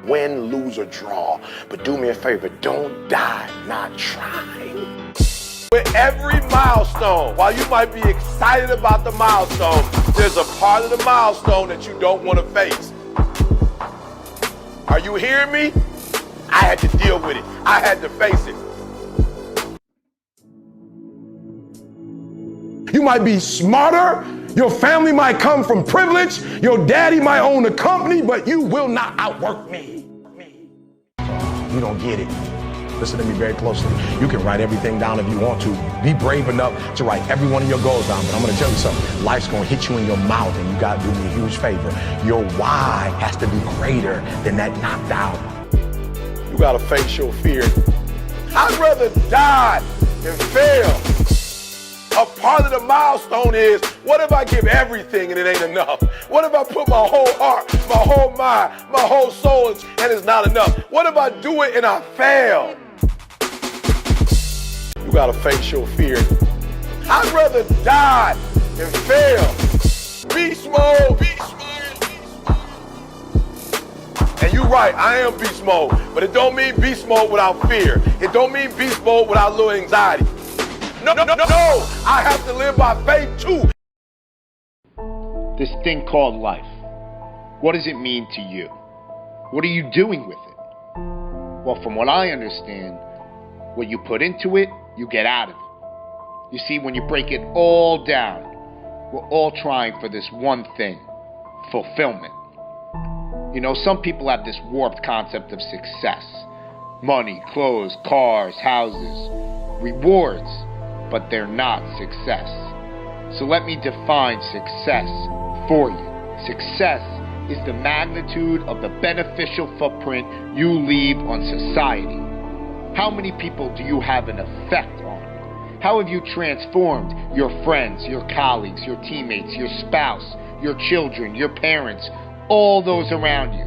Win, lose, or draw. But do me a favor, don't die not trying. With every milestone, while you might be excited about the milestone, there's a part of the milestone that you don't want to face. Are you hearing me? I had to deal with it. I had to face it. You might be smarter, your family might come from privilege, your daddy might own a company, but you will not outwork me. You don't get it. Listen to me very closely. You can write everything down if you want to. Be brave enough to write every one of your goals down, but I'm gonna tell you something. Life's gonna hit you in your mouth and you gotta do me a huge favor. Your why has to be greater than that knocked out. You gotta face your fear. I'd rather die than fail. A part of the milestone is, what if I give everything and it ain't enough? What if I put my whole heart, my whole mind, my whole soul and it's not enough? What if I do it and I fail? You gotta face your fear. I'd rather die than fail. Beast mode. And you're right, I am beast mode, but it don't mean beast mode without fear. It don't mean beast mode without a little anxiety. No, I have to live by faith too. This thing called life, what does it mean to you? What are you doing with it? Well, from what I understand, what you put into it, you get out of it. You see, when you break it all down, we're all trying for this one thing, fulfillment. You know, some people have this warped concept of success. Money, clothes, cars, houses, rewards. But they're not success. So let me define success for you. Success is the magnitude of the beneficial footprint you leave on society. How many people do you have an effect on? How have you transformed your friends, your colleagues, your teammates, your spouse, your children, your parents, all those around you?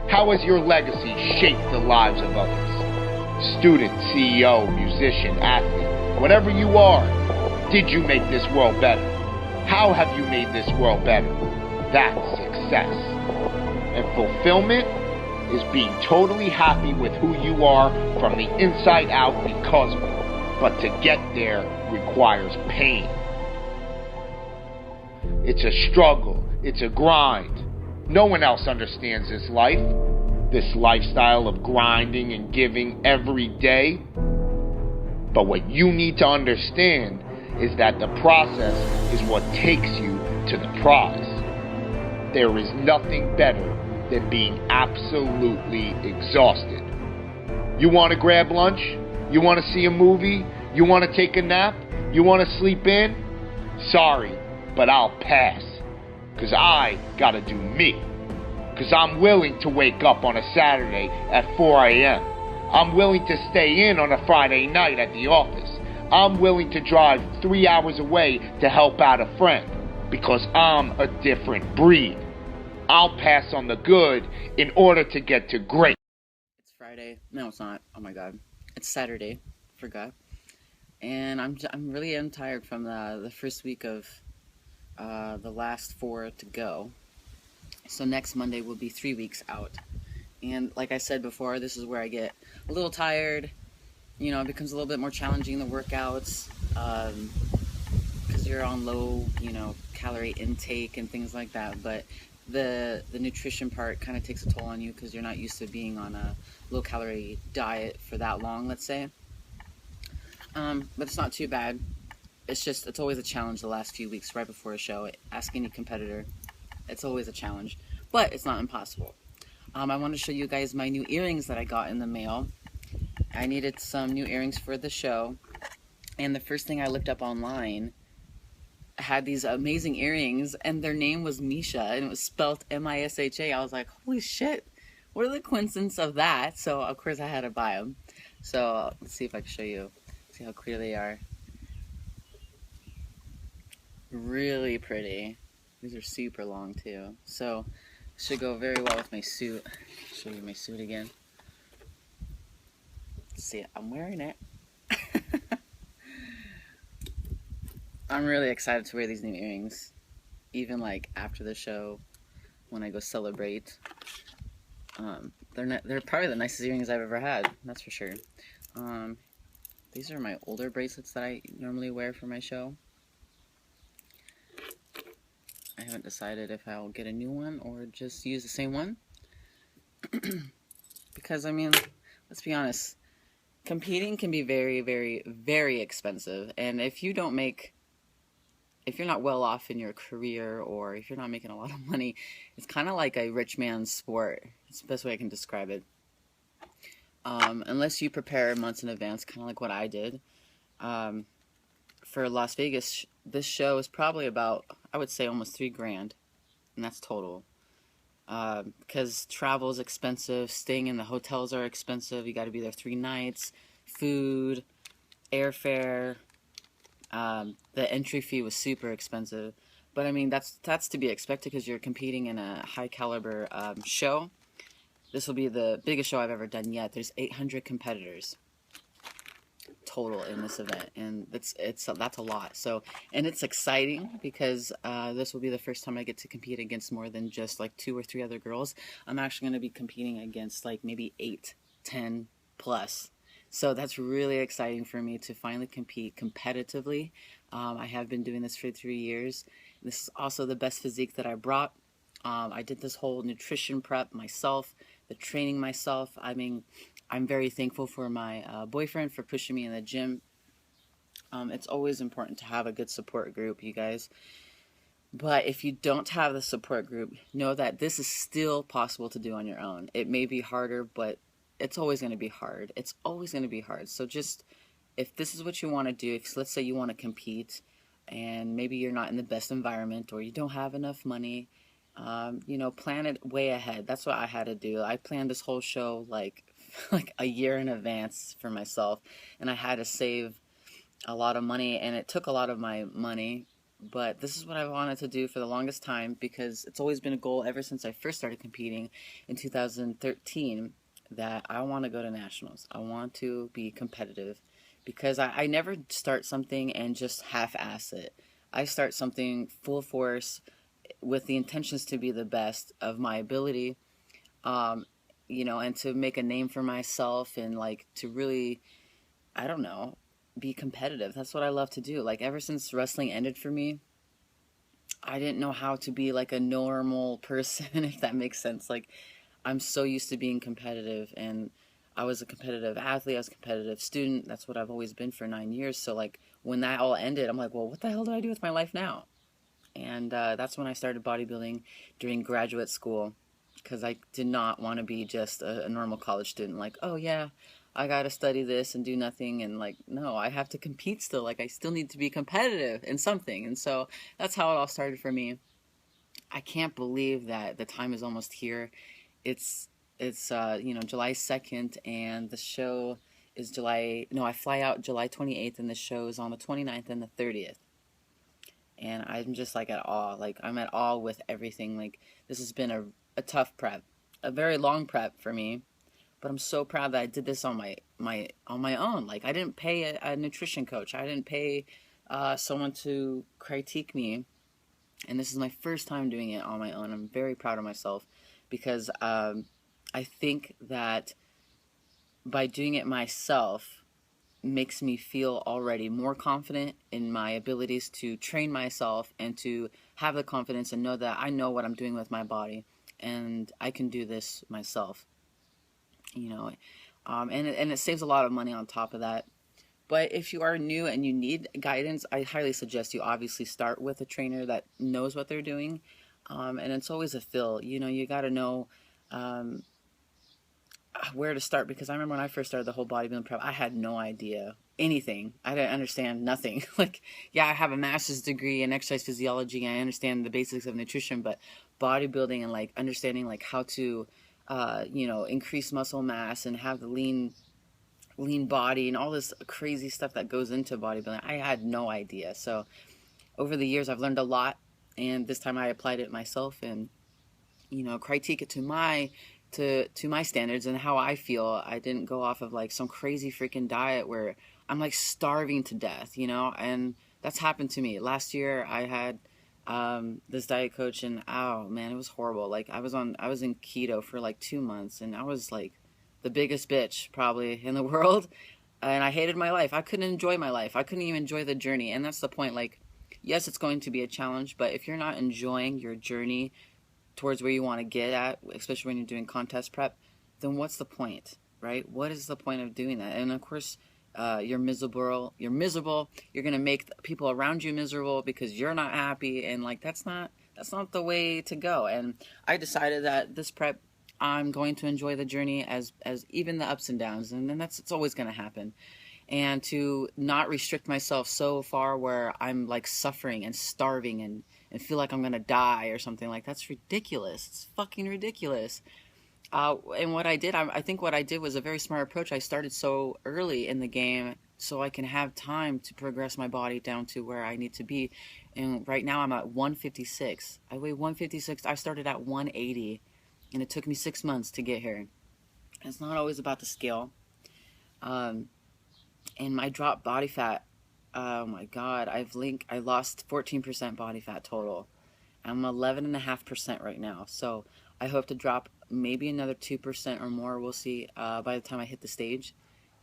How has your legacy shaped the lives of others? Student, CEO, musician, athlete, whatever you are, did you make this world better? How have you made this world better? That's success. And fulfillment is being totally happy with who you are from the inside out because of it. But to get there requires pain. It's a struggle. It's a grind. No one else understands this life, this lifestyle of grinding and giving every day. But what you need to understand is that the process is what takes you to the prize. There is nothing better than being absolutely exhausted. You want to grab lunch? You want to see a movie? You want to take a nap? You want to sleep in? Sorry, but I'll pass. Because I got to do me. Because I'm willing to wake up on a Saturday at 4 a.m. I'm willing to stay in on a Friday night at the office. I'm willing to drive 3 hours away to help out a friend because I'm a different breed. I'll pass on the good in order to get to great. It's Friday. No, it's not. Oh my God. It's Saturday. Forgot. And I'm really tired from the first week of the last 4 to go. So next Monday will be 3 weeks out. And like I said before, this is where I get a little tired. You know, it becomes a little bit more challenging, the workouts, because you're on low, calorie intake and things like that. But the nutrition part kind of takes a toll on you because you're not used to being on a low calorie diet for that long, let's say. But it's not too bad. It's always a challenge the last few weeks right before a show. Ask any competitor. It's always a challenge, but it's not impossible. I want to show you guys my new earrings that I got in the mail. I needed some new earrings for the show, and the first thing I looked up online had these amazing earrings, and their name was Misha, and it was spelled M-I-S-H-A. I was like, holy shit, what are the coincidences of that? So, of course, I had to buy them. So, let's see if I can show you. See how clear they are. Really pretty. These are super long, too. So, should go very well with my suit. Show you my suit again. See, I'm wearing it. I'm really excited to wear these new earrings. Even like after the show, when I go celebrate. They're probably the nicest earrings I've ever had. That's for sure. These are my older bracelets that I normally wear for my show. I haven't decided if I'll get a new one or just use the same one. Because, I mean, let's be honest. Competing can be very, very, very expensive. And if you're not well off in your career, or if you're not making a lot of money, it's kind of like a rich man's sport. It's the best way I can describe it. Unless you prepare months in advance, kind of like what I did. For Las Vegas, this show is probably about, I would say, almost $3,000, and that's total. Because travel is expensive, staying in the hotels are expensive. You got to be there 3 nights, food, airfare. The entry fee was super expensive, but I mean that's to be expected because you're competing in a high caliber show. This will be the biggest show I've ever done yet. There's 800 competitors total in this event, and that's a lot. So, and it's exciting because this will be the first time I get to compete against more than just like 2 or 3 other girls. I'm actually going to be competing against like maybe 8, 10 plus. So that's really exciting for me to finally compete competitively. I have been doing this for 3 years. This is also the best physique that I brought. I did this whole nutrition prep myself, the training myself. I mean, I'm very thankful for my boyfriend for pushing me in the gym. It's always important to have a good support group, you guys. But if you don't have the support group, know that this is still possible to do on your own. It may be harder, but it's always going to be hard. It's always going to be hard. So just, if this is what you want to do, if let's say you want to compete and maybe you're not in the best environment or you don't have enough money, you know, plan it way ahead. That's what I had to do. I planned this whole show like a year in advance for myself, and I had to save a lot of money, and it took a lot of my money. But this is what I wanted to do for the longest time because it's always been a goal ever since I first started competing in 2013. That I want to go to nationals. I want to be competitive because I never start something and just half-ass it. I start something full force with the intentions to be the best of my ability, you know, and to make a name for myself and like to really, I don't know, be competitive. That's what I love to do. Like ever since wrestling ended for me, I didn't know how to be like a normal person, if that makes sense. Like, I'm so used to being competitive, and I was a competitive athlete, I was a competitive student. That's what I've always been for 9 years. So like when that all ended, I'm like, well, what the hell do I do with my life now? And that's when I started bodybuilding during graduate school, because I did not want to be just a normal college student. Like, oh yeah, I got to study this and do nothing. And like, no, I have to compete still. Like I still need to be competitive in something. And so that's how it all started for me. I can't believe that the time is almost here. It's you know, July 2nd, and the show is I fly out July 28th, and the show is on the 29th and the 30th. And I'm just like at awe. Like I'm at awe with everything. Like this has been a tough prep, a very long prep for me, but I'm so proud that I did this on my own. Like I didn't pay a nutrition coach. I didn't pay someone to critique me. And this is my first time doing it on my own. I'm very proud of myself because I think that by doing it myself makes me feel already more confident in my abilities to train myself and to have the confidence and know that I know what I'm doing with my body and I can do this myself, you know, and it saves a lot of money on top of that. But if you are new and you need guidance, I highly suggest you obviously start with a trainer that knows what they're doing. And it's always a feel. You know, you got to know where to start, because I remember when I first started the whole bodybuilding prep, I had no idea anything. I didn't understand nothing. Like, yeah, I have a master's degree in exercise physiology and I understand the basics of nutrition, but bodybuilding and like understanding like how to, you know, increase muscle mass and have the lean body and all this crazy stuff that goes into bodybuilding, I had no idea. So over the years I've learned a lot, and this time I applied it myself and, you know, critique it to my standards and how I feel. I didn't go off of like some crazy freaking diet where I'm like starving to death, you know. And that's happened to me last year. I had this diet coach, and oh man, it was horrible. Like I was in keto for like 2 months, and I was like the biggest bitch probably in the world, and I hated my life. I couldn't enjoy my life. I couldn't even enjoy the journey, and that's the point. Like, yes, it's going to be a challenge, but if you're not enjoying your journey towards where you want to get at, especially when you're doing contest prep, then what's the point, right? What is the point of doing that? And of course, you're miserable. You're gonna make people around you miserable because you're not happy, and like that's not the way to go. And I decided that this prep, I'm going to enjoy the journey as even the ups and downs, and then it's always gonna happen. And to not restrict myself so far where I'm like suffering and starving and feel like I'm gonna die or something, like that's ridiculous. It's fucking ridiculous. And what I did, I think what I did was a very smart approach. I started so early in the game so I can have time to progress my body down to where I need to be. And right now I'm at 156. I weigh 156. I started at 180, and it took me 6 months to get here. It's not always about the scale. And my drop body fat, oh my God, I lost 14% body fat total. I'm 11.5% right now. So I hope to drop maybe another 2% or more. We'll see by the time I hit the stage.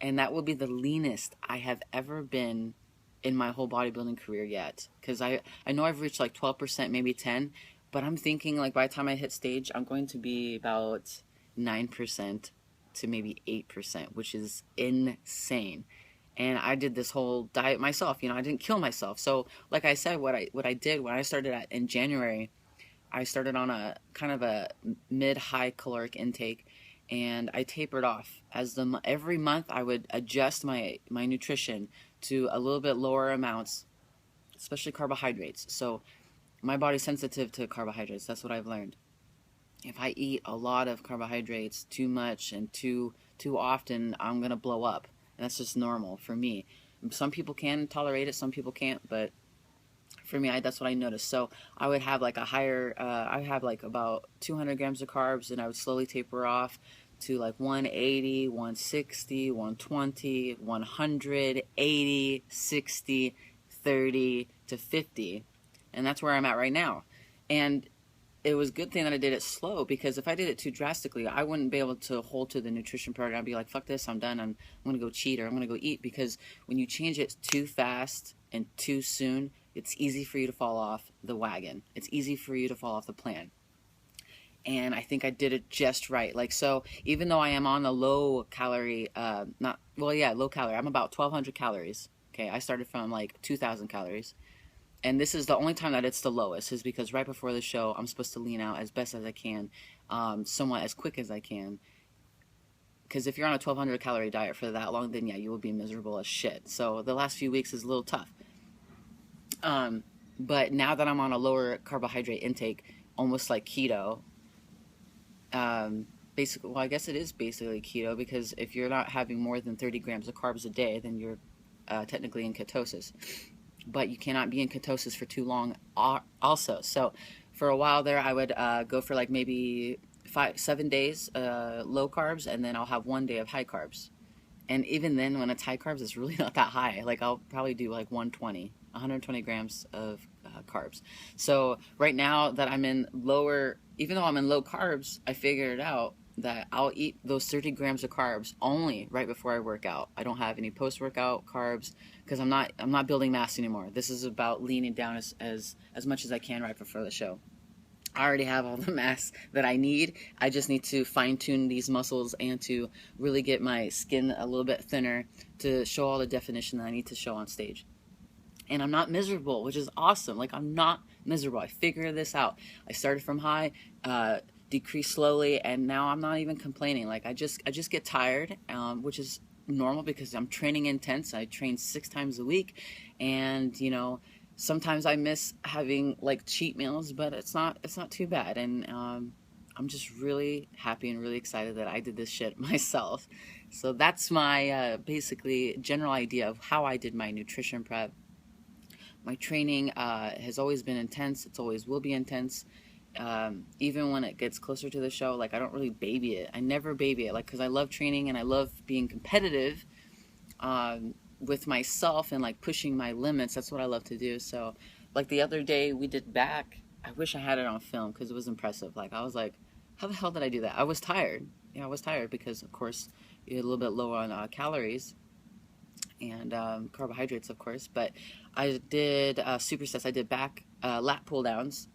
And that will be the leanest I have ever been in my whole bodybuilding career yet. Because I know I've reached like 12%, maybe 10. But I'm thinking like by the time I hit stage, I'm going to be about 9% to maybe 8%, which is insane. And I did this whole diet myself. You know, I didn't kill myself. So like I said, what I did when I started in January, I started on a kind of a mid-high caloric intake, and I tapered off. Every month I would adjust my nutrition to a little bit lower amounts, especially carbohydrates. So my body's sensitive to carbohydrates. That's what I've learned. If I eat a lot of carbohydrates too much and too often, I'm gonna blow up. And that's just normal for me. Some people can tolerate it, some people can't, but for me, that's what I noticed. So I would have like a higher, I have like about 200 grams of carbs, and I would slowly taper off to like 180, 160, 120, 100, 80, 60, 30 to 50. And that's where I'm at right now. And it was a good thing that I did it slow, because if I did it too drastically, I wouldn't be able to hold to the nutrition program. I'd be like, fuck this, I'm done. I'm going to go cheat, or I'm going to go eat. Because when you change it too fast and too soon, it's easy for you to fall off the wagon. It's easy for you to fall off the plan. And I think I did it just right. Like, so even though I am on a low calorie, low calorie, I'm about 1,200 calories. Okay, I started from like 2,000 calories. And this is the only time that it's the lowest, is because right before the show, I'm supposed to lean out as best as I can, somewhat as quick as I can. Because if you're on a 1,200 calorie diet for that long, then yeah, you will be miserable as shit. So the last few weeks is a little tough. But now that I'm on a lower carbohydrate intake, almost like keto, basically, well, I guess it is basically keto, because if you're not having more than 30 grams of carbs a day, then you're technically in ketosis. But you cannot be in ketosis for too long also. So for a while there, I would go for like maybe 7 days low carbs, and then I'll have 1 day of high carbs. And even then, when it's high carbs, it's really not that high. Like I'll probably do like 120 grams of carbs. So right now that I'm in lower, even though I'm in low carbs, I figured out that I'll eat those 30 grams of carbs only right before I work out. I don't have any post-workout carbs, because I'm not building mass anymore. This is about leaning down as much as I can right before the show. I already have all the mass that I need. I just need to fine-tune these muscles and to really get my skin a little bit thinner to show all the definition that I need to show on stage. And I'm not miserable, which is awesome. Like, I'm not miserable. I figured this out. I started from high, decreased slowly, and now I'm not even complaining. Like, I just get tired, which is normal because I'm training intense. I train 6 times a week, and you know, sometimes I miss having like cheat meals, but it's not too bad. And I'm just really happy and really excited that I did this shit myself. So that's my basically general idea of how I did my nutrition prep. My training has always been intense. It's always will be intense. Even when it gets closer to the show, like I don't really baby it. I never baby it, like, because I love training and I love being competitive with myself and like pushing my limits. That's what I love to do. So Like the other day we did back. I wish I had it on film because it was impressive. Like I was like, how the hell did I do that? I was tired. Yeah, I was tired because of course you're a little bit low on calories and carbohydrates, of course. But I did supersets. I did back lat pull downs,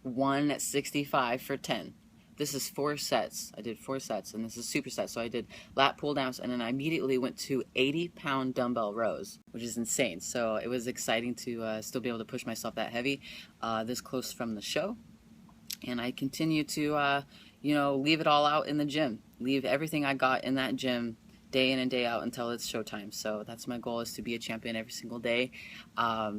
165 for 10. This is 4 sets. I did 4 sets, and this is superset. So I did lat pull downs, and then I immediately went to 80-pound dumbbell rows, which is insane. So it was exciting to still be able to push myself that heavy this close from the show. And I continue to, leave it all out in the gym. Leave everything I got in that gym day in and day out until it's showtime. So that's my goal, is to be a champion every single day.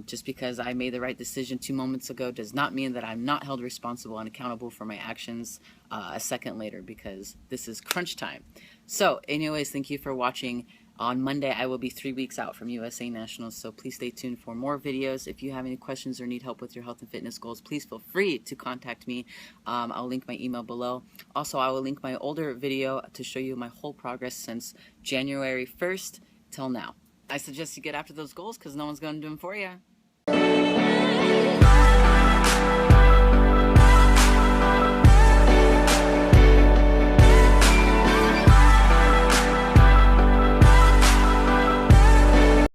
Just because I made the right decision 2 moments ago does not mean that I'm not held responsible and accountable for my actions a second later, because this is crunch time. So anyways, thank you for watching. On Monday, I will be 3 weeks out from USA Nationals, so please stay tuned for more videos. If you have any questions or need help with your health and fitness goals, please feel free to contact me. I'll link my email below. Also, I will link my older video to show you my whole progress since January 1st till now. I suggest you get after those goals because no one's going to do them for you.